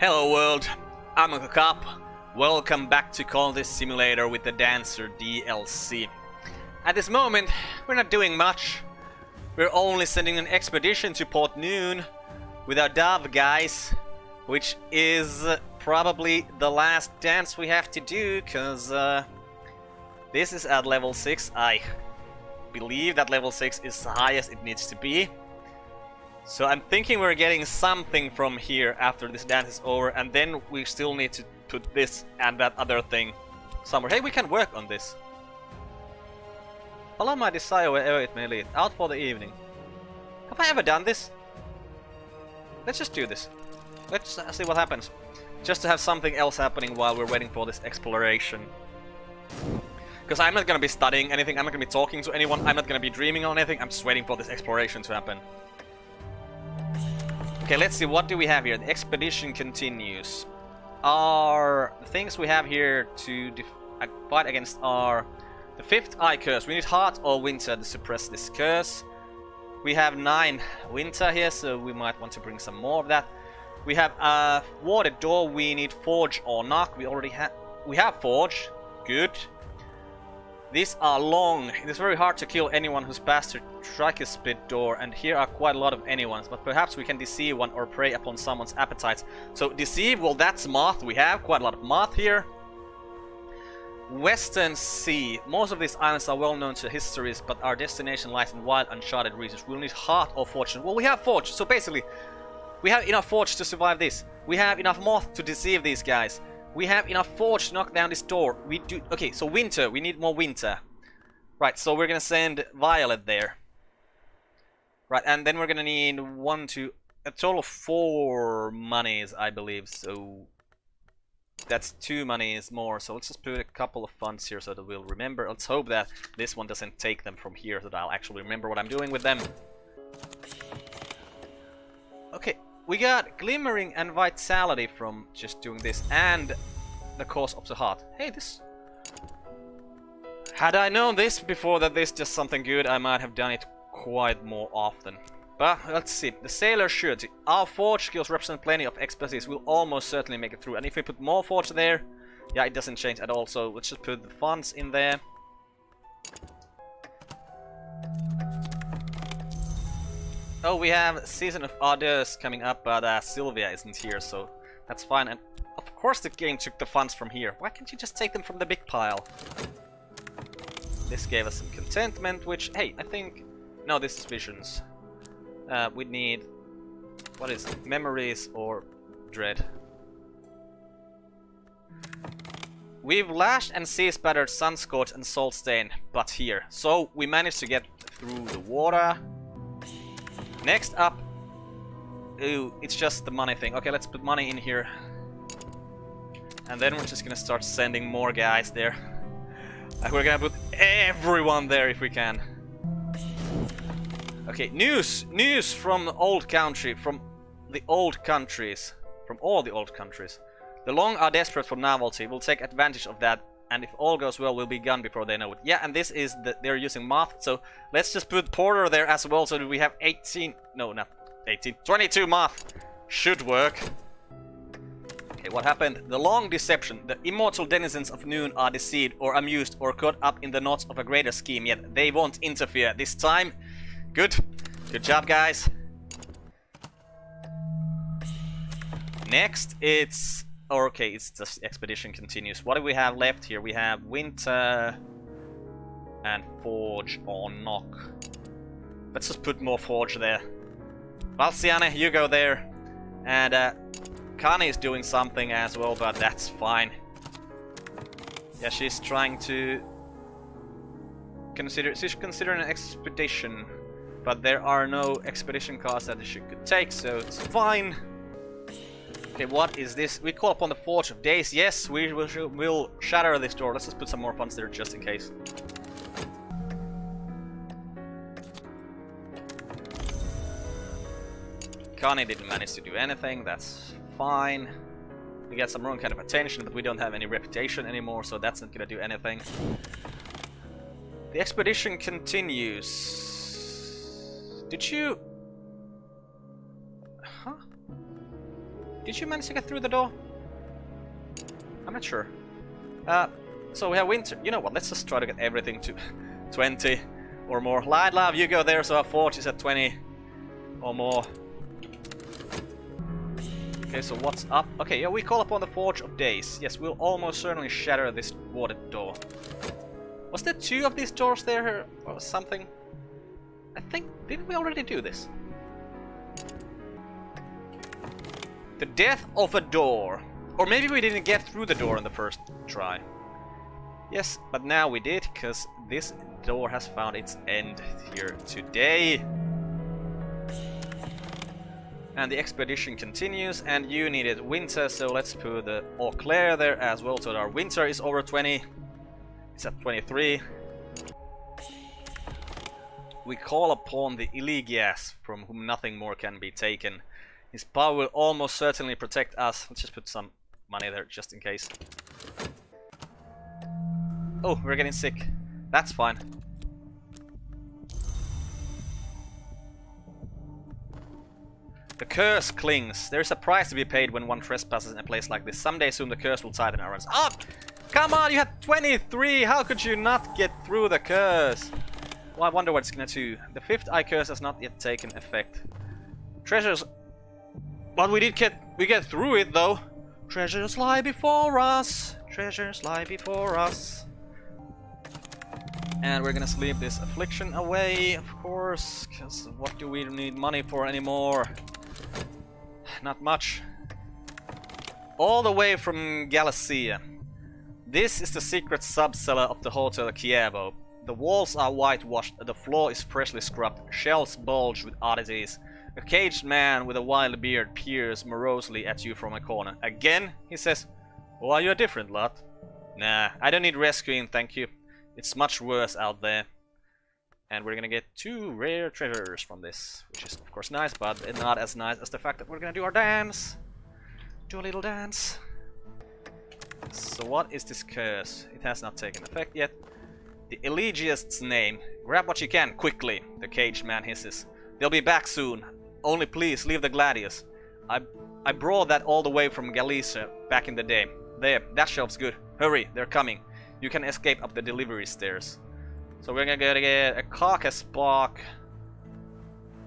Hello world, I'm Uncle Carp. Welcome back to Cultist Simulator with the Dancer DLC. At this moment, we're not doing much. We're only sending an expedition to Port Noon with our dove guys, which is probably the last dance we have to do, cause this is at level 6. I believe that level 6 is the highest it needs to be. So I'm thinking we're getting something from here after this dance is over, and then we still need to put this and that other thing somewhere. Hey, we can work on this. Follow my desire wherever it may lead. Out for the evening. Have I ever done this? Let's just do this. Let's see what happens. Just to have something else happening while we're waiting for this exploration. Because I'm not gonna be studying anything, I'm not gonna be talking to anyone, I'm not gonna be dreaming on anything, I'm just waiting for this exploration to happen. Okay, let's see, what do we have here? The expedition continues. The things we have here to fight against are the 5th Eye Curse. We need Heart or Winter to suppress this curse. We have 9 Winter here, so we might want to bring some more of that. We have a Warded Door. We need Forge or Knock. We already have. We have Forge. Good. These are long. It is very hard to kill anyone who's passed the Tricuspid Door, and here are quite a lot of anyone's, but perhaps we can deceive one or prey upon someone's appetites. So deceive, well, that's moth. We have quite a lot of moth here. Western Sea. Most of these islands are well known to histories, but our destination lies in wild, uncharted regions. We'll need Heart or Fortune. Well, we have Forge, so basically we have enough Forge to survive this. We have enough moth to deceive these guys. We have enough Forge to knock down this door. We do. Okay, so Winter. We need more Winter. Right, so we're gonna send Violet there. Right, and then we're gonna need a total of 4 monies, I believe. So that's 2 monies more. So let's just put a couple of funds here so that we'll remember. Let's hope that this one doesn't take them from here, so that I'll actually remember what I'm doing with them. Okay. We got Glimmering and Vitality from just doing this, and the Cause of the Heart. Hey, this... Had I known this before, that this is just something good, I might have done it quite more often. But, let's see. The Sailor's Surety. Our Forge skills represent plenty of expertise. We'll almost certainly make it through. And if we put more Forge there, yeah, it doesn't change at all. So, let's just put the funds in there. Oh, we have Season of Ardors coming up, but Sylvia isn't here, so that's fine. And of course the game took the funds from here. Why can't you just take them from the big pile? This gave us some contentment, which, hey, I think... No, this is visions. We need... What is it? Memories or dread? We've lashed and sea-spattered Sunscorch and Salt Stain, but here. So, we managed to get through the water. Next up, ooh, it's just the money thing. Okay, let's put money in here. And then we're just gonna start sending more guys there. We're gonna put everyone there if we can. Okay, news from the old country, from the old countries, from all the old countries. The Long are desperate for novelty. We'll take advantage of that, and if all goes well, we'll be gone before they know it. Yeah, and this is they're using moth, so let's just put Porter there as well, so that we have 18... No, not 18. 22 moth. Should work. Okay, what happened? The Long Deception. The immortal denizens of Noon are deceived, or amused, or caught up in the knots of a greater scheme, yet they won't interfere this time. Good. Good job, guys. Next, it's... Okay, it's just expedition continues. What do we have left here? We have Winter and Forge or Knock. Let's just put more Forge there. Valsiane, you go there. And Kani is doing something as well, but that's fine. Yeah, she's trying to consider... She's considering an expedition, but there are no expedition cards that she could take, so it's fine. Okay, what is this? We call upon the Forge of Days. Yes, we'll shatter this door. Let's just put some more funds there just in case. Kani didn't manage to do anything. That's fine. We got some wrong kind of attention, but we don't have any reputation anymore, so that's not gonna do anything. The expedition continues. Did you... Huh? Did you manage to get through the door? I'm not sure. So we have winter. You know what? Let's just try to get everything to 20 or more. Light Love, you go there, so our forge is at 20 or more. Okay, so what's up? Okay, yeah, we call upon the Forge of Days. Yes, we'll almost certainly shatter this watered door. Was there 2 of these doors there or something? I think, didn't we already do this? The death of a door. Or maybe we didn't get through the door in the first try. Yes, but now we did, because this door has found its end here today. And the expedition continues, and you needed winter, so let's put the Eau Claire there as well, so that our winter is over 20. It's at 23. We call upon the Eligias, from whom nothing more can be taken. His power will almost certainly protect us. Let's just put some money there, just in case. Oh, we're getting sick. That's fine. The curse clings. There is a price to be paid when one trespasses in a place like this. Someday soon the curse will tighten our runs up. Come on, you had 23. How could you not get through the curse? Well, I wonder what it's gonna do. The 5th eye curse has not yet taken effect. Treasures. But we get through it though. Treasures lie before us. Treasures lie before us. And we're gonna sleep this affliction away, of course. Cause what do we need money for anymore? Not much. All the way from Galicia. This is the secret sub-cellar of the Hotel Kievo. The walls are whitewashed, the floor is freshly scrubbed, shelves bulge with oddities. A caged man with a wild beard peers morosely at you from a corner. Again, he says, "Well, you're a different lot." Nah, I don't need rescuing, thank you. It's much worse out there. And we're gonna get 2 rare treasures from this, which is of course nice, but not as nice as the fact that we're gonna do our dance. Do a little dance. So what is this curse? It has not taken effect yet. The Elegiast's name. Grab what you can, quickly, the caged man hisses. They'll be back soon. Only please, leave the gladius. I brought that all the way from Galicia back in the day. There, that shelf's good. Hurry, they're coming. You can escape up the delivery stairs. So we're gonna get a carcass bark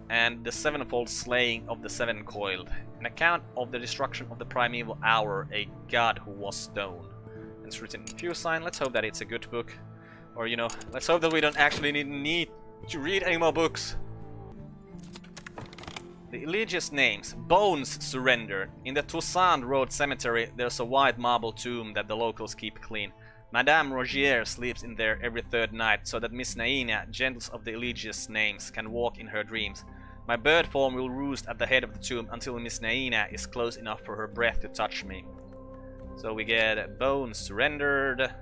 and the Sevenfold Slaying of the Seven Coiled. An account of the destruction of the primeval hour, a god who was stone. It's written in few sign. Let's hope that it's a good book. Or, you know, let's hope that we don't actually need to read any more books. The Elegiast names. Bones surrender. In the Toussaint Road Cemetery, there's a white marble tomb that the locals keep clean. Madame Rogier sleeps in there every 3rd night, so that Miss Naina, gentlest of the Elegiast's names, can walk in her dreams. My bird form will roost at the head of the tomb until Miss Naina is close enough for her breath to touch me. So we get bones surrendered.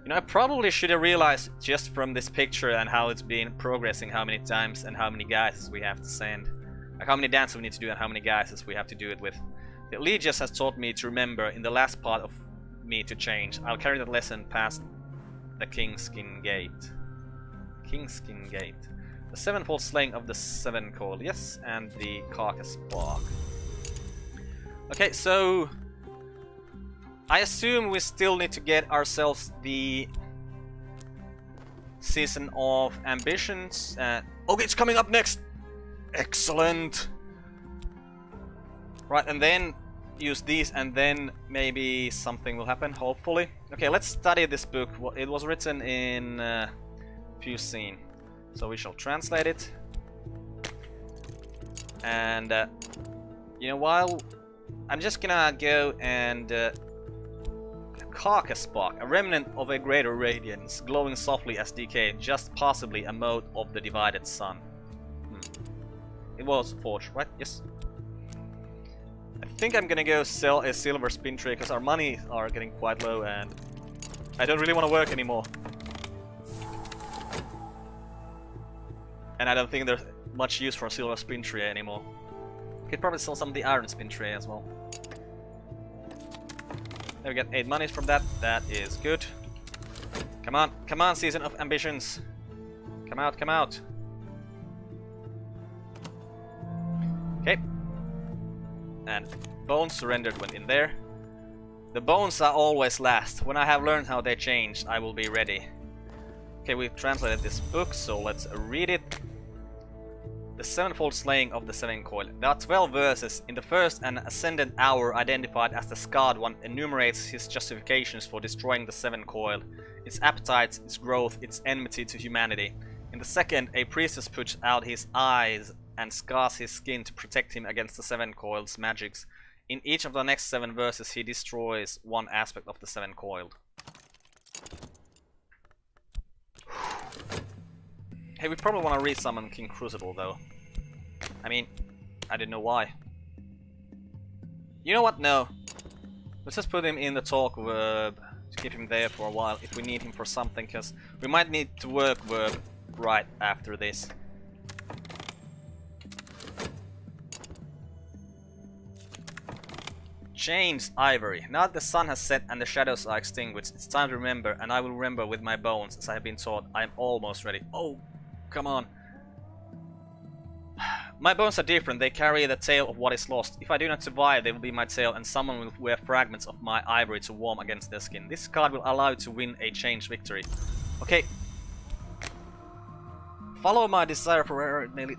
You know, I probably should have realized just from this picture and how it's been progressing, how many times and how many guises we have to send. Like how many dances we need to do and how many guises we have to do it with. The Elegiast has taught me to remember in the last part of me to change. I'll carry that lesson past the Kingskin Gate. Kingskin Gate. The Sevenfold Slaying of the Seven Coiled. Yes, and the Carcass Bark. Okay, so I assume we still need to get ourselves the Season of Ambitions. Okay, it's coming up next! Excellent! Right, and then use these, and then maybe something will happen, hopefully. Okay, let's study this book. It was written in Fusine. So we shall translate it. And, you know, while I'm just gonna go and Carcass Bark, a remnant of a greater radiance, glowing softly as decay, just possibly a mote of the divided sun. It was forged, right? Yes. I think I'm gonna go sell a silver spin tray because our money are getting quite low and I don't really want to work anymore. And I don't think there's much use for a silver spin tray anymore. Could probably sell some of the iron spin tray as well. There we get 8 monies from that. That is good. Come on, Season of Ambitions. Come out, come out. Okay. and bones surrendered went in there. The bones are always last. When I have learned how they changed, I will be ready. Okay, we've translated this book, so let's read it. The Sevenfold Slaying of the Seven Coil. There are 12 verses. In the first, an ascendant hour identified as the Scarred One enumerates his justifications for destroying the Seven Coil, its appetites, its growth, its enmity to humanity. In the second, a priestess puts out his eyes and scars his skin to protect him against the Seven Coil's magics. In each of the next 7 verses, he destroys one aspect of the Seven Coiled. Hey, we probably want to resummon King Crucible, though. I mean, I didn't know why. You know what? No. Let's just put him in the talk verb to keep him there for a while if we need him for something, because we might need to work verb right after this. Chains ivory. Now that the sun has set and the shadows are extinguished, it's time to remember, and I will remember with my bones, as I have been taught. I am almost ready. Oh, come on. My bones are different. They carry the tale of what is lost. If I do not survive, they will be my tale, and someone will wear fragments of my ivory to warm against their skin. This card will allow you to win a change victory. Okay. Follow my desire for nearly.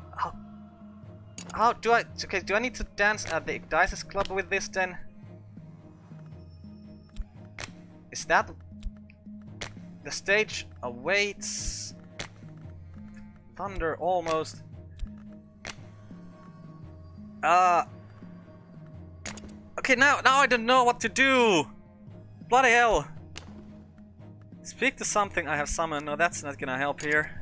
How do I? Okay, do I need to dance at the Dices Club with this then? Is that the stage awaits? Thunder almost. Okay, now I don't know what to do. Bloody hell! Speak to something I have summoned. No, that's not gonna help here.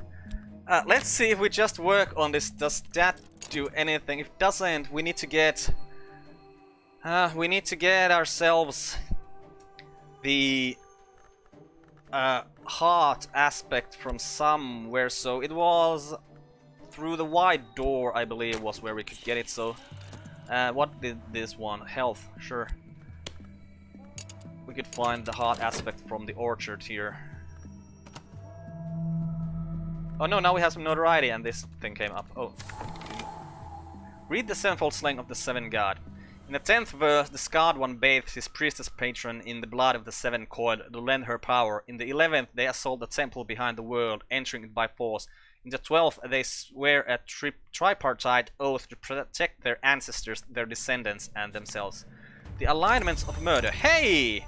Let's see if we just work on this. Does that do anything? If it doesn't, we need to get ourselves the heart aspect from somewhere. So it was through the wide door, I believe, was where we could get it. So what did this one? Health, sure. We could find the heart aspect from the orchard here. Oh no, now we have some notoriety and this thing came up. Oh. Read the Sevenfold Slaying of the Seven God. In the 10th verse, the Scarred One bathes his priestess patron in the blood of the Seven Coiled to lend her power. In the 11th, they assault the temple behind the world, entering it by force. In the 12th, they swear a tripartite oath to protect their ancestors, their descendants, and themselves. The alignments of murder. Hey!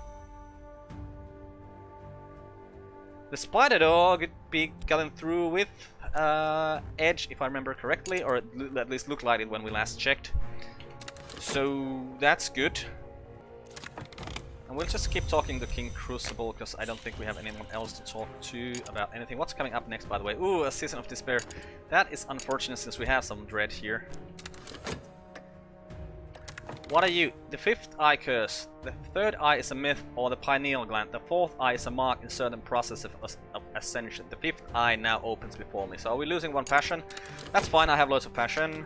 The spider dog could be gotten through with edge, if I remember correctly, or at least looked like it when we last checked. So that's good. And we'll just keep talking to King Crucible, because I don't think we have anyone else to talk to about anything. What's coming up next, by the way? Ooh, a Season of Despair. That is unfortunate since we have some dread here. What are you? The 5th eye curse. The 3rd eye is a myth or the pineal gland. The 4th eye is a mark in certain process of ascension. The 5th eye now opens before me. So are we losing 1 passion? That's fine, I have loads of passion.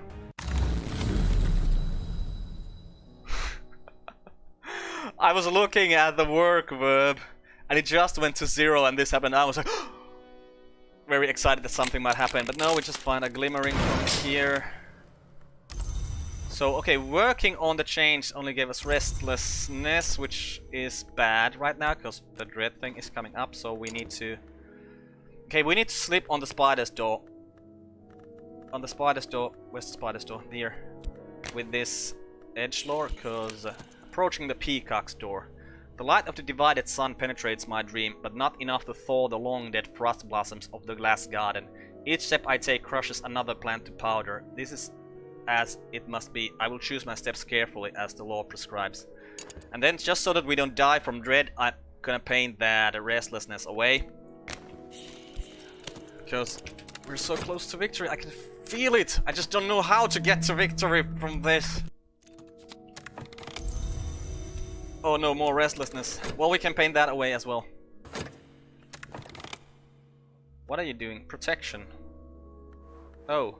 I was looking at the work verb and it just went to 0 and this happened. I was like very excited that something might happen, but no, we just find a glimmering from here. So, okay, working on the change only gave us restlessness, which is bad right now, because the dread thing is coming up, so we need to... Okay, we need to sleep on the spider's door. On the spider's door... Where's the spider's door? Here. With this edgelord, because... approaching the Peacock's Door. The light of the divided sun penetrates my dream, but not enough to thaw the long-dead frost blossoms of the glass garden. Each step I take crushes another plant to powder. This is as it must be. I will choose my steps carefully as the law prescribes. And then, just so that we don't die from dread, I'm gonna paint that restlessness away. Because we're so close to victory, I can feel it! I just don't know how to get to victory from this. Oh no, more restlessness. Well, we can paint that away as well. What are you doing? Protection. Oh.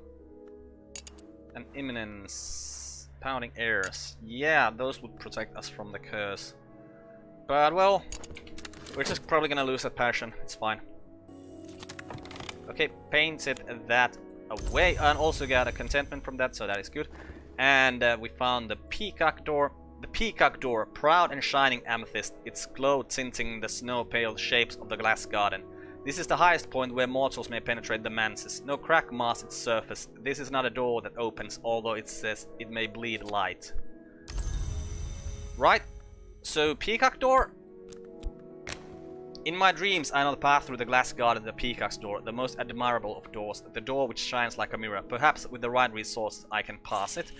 An imminence. Pounding airs. Yeah, those would protect us from the curse. But, well, we're just probably gonna lose that passion. It's fine. Okay, painted that away. And also got a contentment from that, so that is good. And we found the Peacock Door. The Peacock Door, proud and shining amethyst, its glow tinting the snow-pale shapes of the glass garden. This is the highest point where mortals may penetrate the manses. No crack marks its surface. This is not a door that opens, although it says it may bleed light. Right, so Peacock Door. In my dreams, I know the path through the glass garden to the Peacock's Door, the most admirable of doors, the door which shines like a mirror. Perhaps with the right resources I can pass it.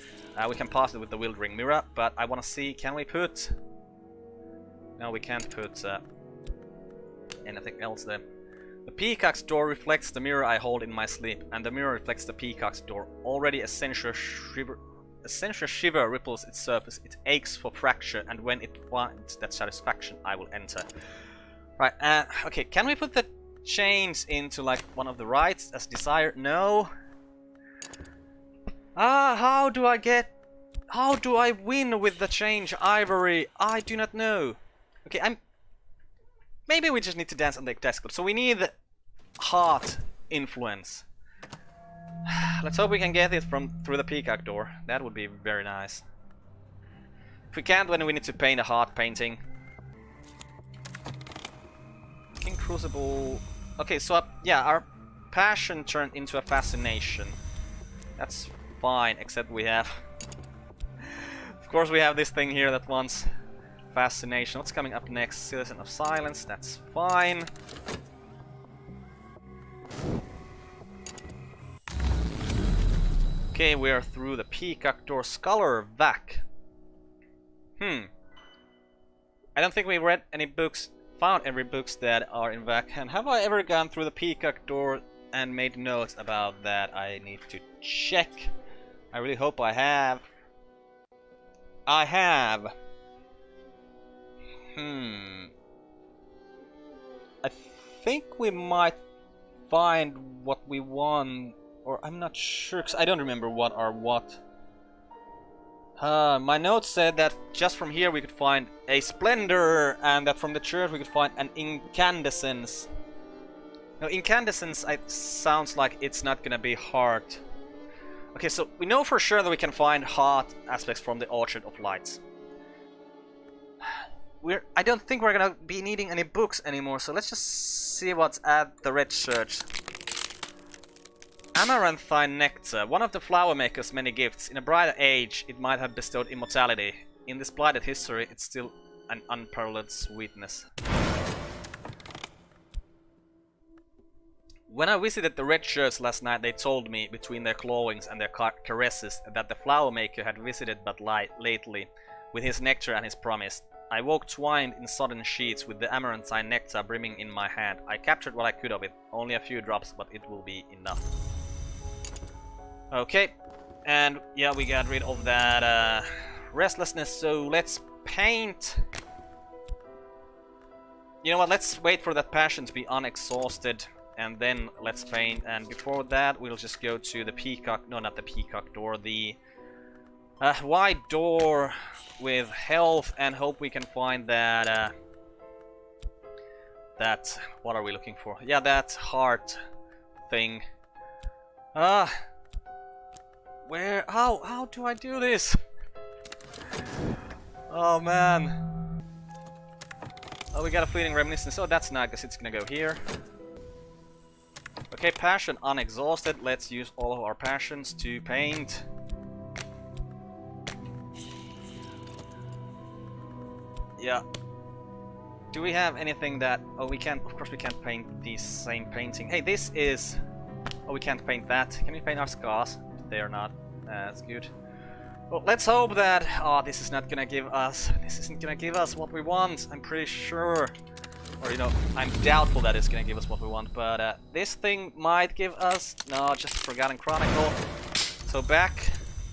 We can pass it with the Wildering Mirror, but I want to see, can we put... No, we can't put anything else there. The Peacock's Door reflects the mirror I hold in my sleep, and the mirror reflects the Peacock's Door. Already a sensuous shiver ripples its surface, it aches for fracture, and when it finds that satisfaction, I will enter. Right, okay, can we put the chains into like one of the rights as desired? No. How do I win with the change ivory? I do not know. Okay, maybe we just need to dance on the desktop. So we need heart influence. Let's hope we can get it through the Peacock Door. That would be very nice. If we can't, then we need to paint a heart painting. King Crucible. Okay, so yeah, our passion turned into a fascination. That's fine, except we have... Of course we have this thing here that wants fascination. What's coming up next? Citizen of Silence, that's fine. Okay, we are through the Peacock Door. Scholar Vac. I don't think we read any books, found every books that are in Vac. And have I ever gone through the Peacock Door and made notes about that? I need to check. I really hope I have. I have. I think we might find what we want, or I'm not sure, because I don't remember what are what. My notes said that just from here we could find a splendor, and that from the church we could find an incandescence. Now, incandescence sounds like it's not gonna be hard. Okay, so we know for sure that we can find heart aspects from the Orchard of Lights. I don't think we're gonna be needing any books anymore, so let's just see what's at the Red Church. Amaranthine nectar, one of the flower maker's many gifts. In a brighter age, it might have bestowed immortality. In this blighted history, it's still an unparalleled sweetness. When I visited the Red Church last night, they told me, between their clawings and their caresses, that the flower maker had visited but lately, with his nectar and his promise. I woke twined in sodden sheets with the amaranthine nectar brimming in my hand. I captured what I could of it, only a few drops, but it will be enough. Okay, and yeah, we got rid of that restlessness, so let's paint. You know what, let's wait for that passion to be unexhausted, and then let's paint. And before that, we'll just go to the Peacock, no, not the Peacock Door, the wide door with health, and hope we can find that, what are we looking for? Yeah, that heart thing. Where? How do I do this? Oh man. Oh, we got a fleeting reminiscence. Oh, that's not, because it's gonna go here. Okay, passion unexhausted. Let's use all of our passions to paint. Yeah. Do we have anything that... Oh, we can't... Of course we can't paint the same painting. Hey, this is... Oh, we can't paint that. Can we paint our scars? They are not. That's good. Well, let's hope that... Oh, this is not gonna give us... This isn't gonna give us what we want. I'm pretty sure. Or, you know, I'm doubtful that it's gonna give us what we want. But this thing might give us... No, just Forgotten Chronicle. So back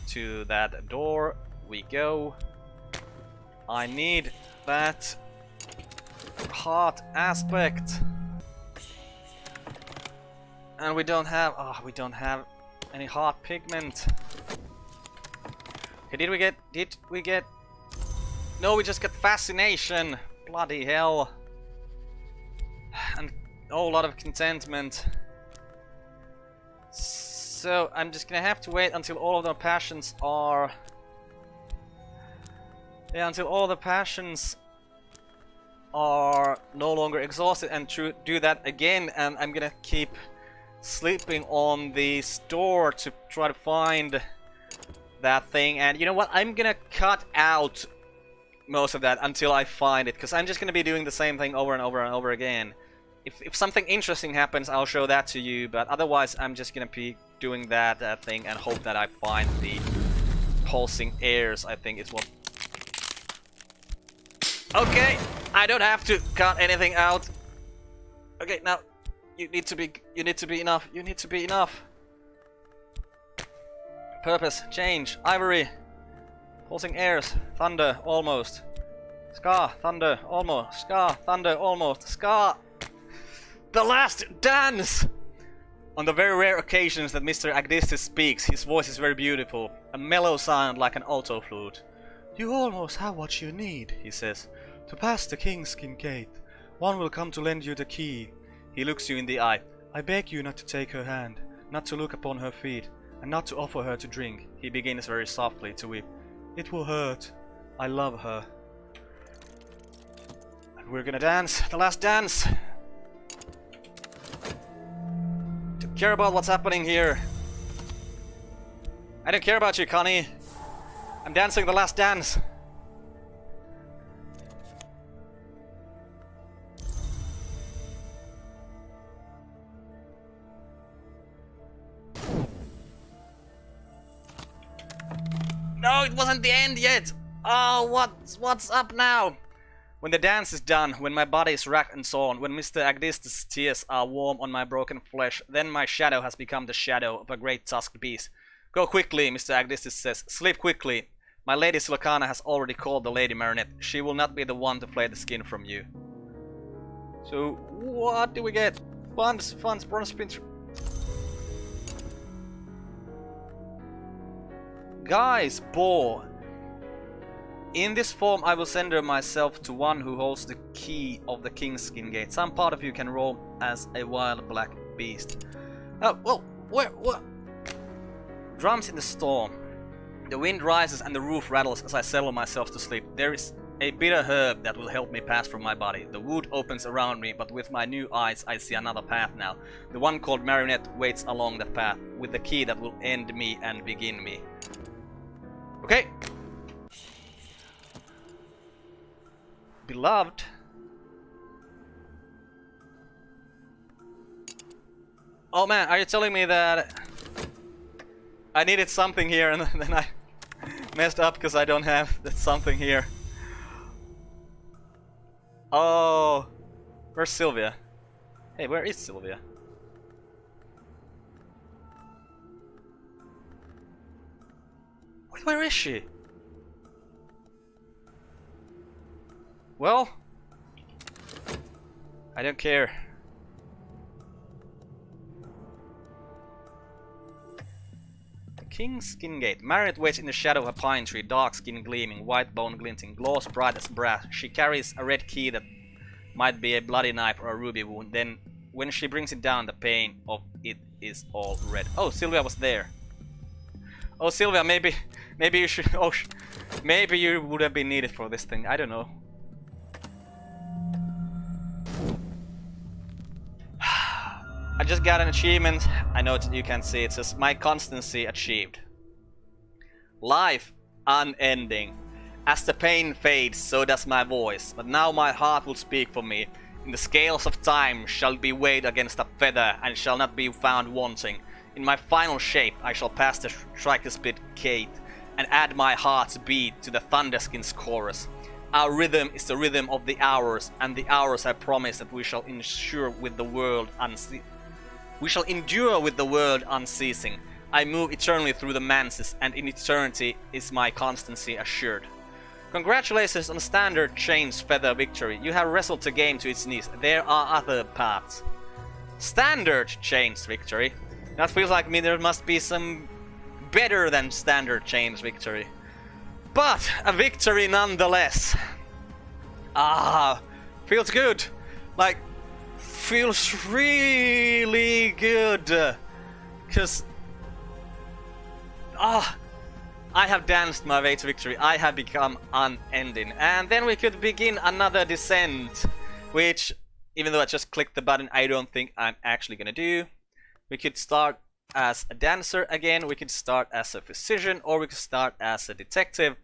to that door we go. I need that heart aspect. And we don't have... Oh, we don't have any heart pigment. Okay, did we get... No, we just got fascination. Bloody hell. And a whole lot of contentment. So I'm just gonna have to wait until all of the passions are... Yeah, until all the passions are no longer exhausted and do that again, and I'm gonna keep sleeping on the store to try to find that thing. And you know what, I'm gonna cut out most of that until I find it, because I'm just gonna be doing the same thing over and over and over again. If something interesting happens, I'll show that to you, but otherwise I'm just gonna be doing that thing and hope that I find the pulsing airs, I think is what... Okay, I don't have to cut anything out. Okay, now you need to be enough. You need to be enough. Purpose, change, ivory, pulsing airs, thunder, almost. Scar, thunder, almost. Scar, thunder, almost. Scar. The last dance. On the very rare occasions that Mr. Agdistis speaks, his voice is very beautiful, a mellow sound like an alto flute. You almost have what you need, he says. To pass the Kingskin Gate, one will come to lend you the key. He looks you in the eye. I beg you not to take her hand, not to look upon her feet, and not to offer her to drink. He begins very softly to weep. It will hurt. I love her. And we're gonna dance, the last dance. Don't care about what's happening here. I don't care about you, Connie. I'm dancing the last dance. No, it wasn't the end yet! Oh, what's up now? When the dance is done, when my body is racked and sawn, when Mr. Agdistis' tears are warm on my broken flesh, then my shadow has become the shadow of a great tusked beast. Go quickly, Mr. Agdistis says. Sleep quickly. My lady Silcana has already called the Lady Marinette. She will not be the one to flay the skin from you. So, what do we get? Funds, bronze pin... Guys, boar. In this form I will sender myself to one who holds the key of the Kingskin Gate. Some part of you can roam as a wild black beast. Oh, well, what? Drums in the storm. The wind rises and the roof rattles as I settle myself to sleep. There is a bitter herb that will help me pass through my body. The wood opens around me, but with my new eyes I see another path now. The one called Marinette waits along the path, with the key that will end me and begin me. Okay. Beloved. Oh man, are you telling me that I needed something here and then I messed up because I don't have that something here? Oh, where's Sylvia? Hey, where is Sylvia? Wait, where is she? Well, I don't care. The Kingskin Gate. Marinette waits in the shadow of a pine tree, dark skin gleaming, white bone glinting, gloss bright as brass. She carries a red key that might be a bloody knife or a ruby wound. Then, when she brings it down, the pain of it is all red. Oh, Sylvia was there. Oh, Sylvia, maybe you should. Oh, maybe you would have been needed for this thing. I don't know. I just got an achievement. I know you can't see it. It says my constancy achieved. Life unending. As the pain fades, so does my voice. But now my heart will speak for me. In the scales of time shall be weighed against a feather, and shall not be found wanting. In my final shape, I shall pass the tricuspid gate and add my heart's beat to the Thunderskin's chorus. Our rhythm is the rhythm of the hours, and the hours I promise that we shall endure with the world unceasing. I move eternally through the manses, and in eternity is my constancy assured. Congratulations on Standard Chain's Feather victory. You have wrestled the game to its knees. There are other paths. Standard Chain's victory? That feels like me there must be some better than Standard Chain's victory. But a victory nonetheless. Ah, feels good. Like, feels really good. Because Ah, I have danced my way to victory. I have become unending. And then we could begin another descent, which, even though I just clicked the button, I don't think I'm actually gonna do. We could start as a dancer again, we could start as a physician, or we could start as a detective.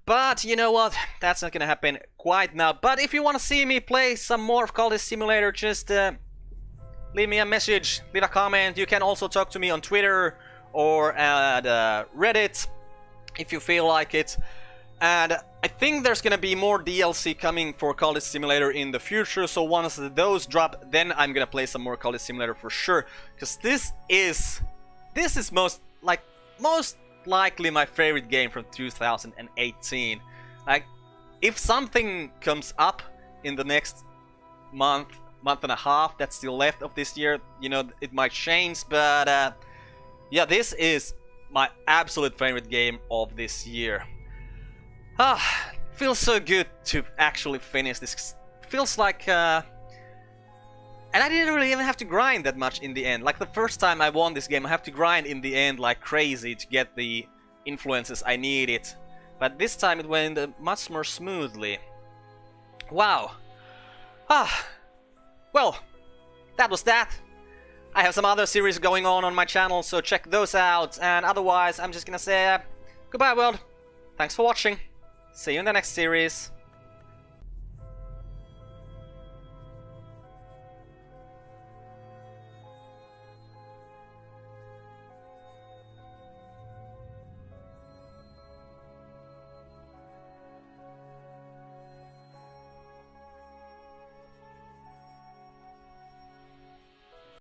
But you know what, that's not gonna happen quite now. But if you want to see me play some more of Cultist Simulator, just leave me a message, leave a comment. You can also talk to me on Twitter or at Reddit if you feel like it. And I think there's gonna be more DLC coming for Cultist Simulator in the future, so once those drop, then I'm gonna play some more Cultist Simulator for sure. Because this is most likely my favorite game from 2018. Like, if something comes up in the next month and a half that's still left of this year, you know, it might change, but yeah, this is my absolute favorite game of this year. Feels so good to actually finish this. Feels like and I didn't really even have to grind that much in the end. Like the first time I won this game, I have to grind in the end like crazy to get the influences I needed. But this time it went much more smoothly. Wow. Well, that was that. I have some other series going on my channel, so check those out. And otherwise, I'm just gonna say goodbye, world. Thanks for watching. See you in the next series.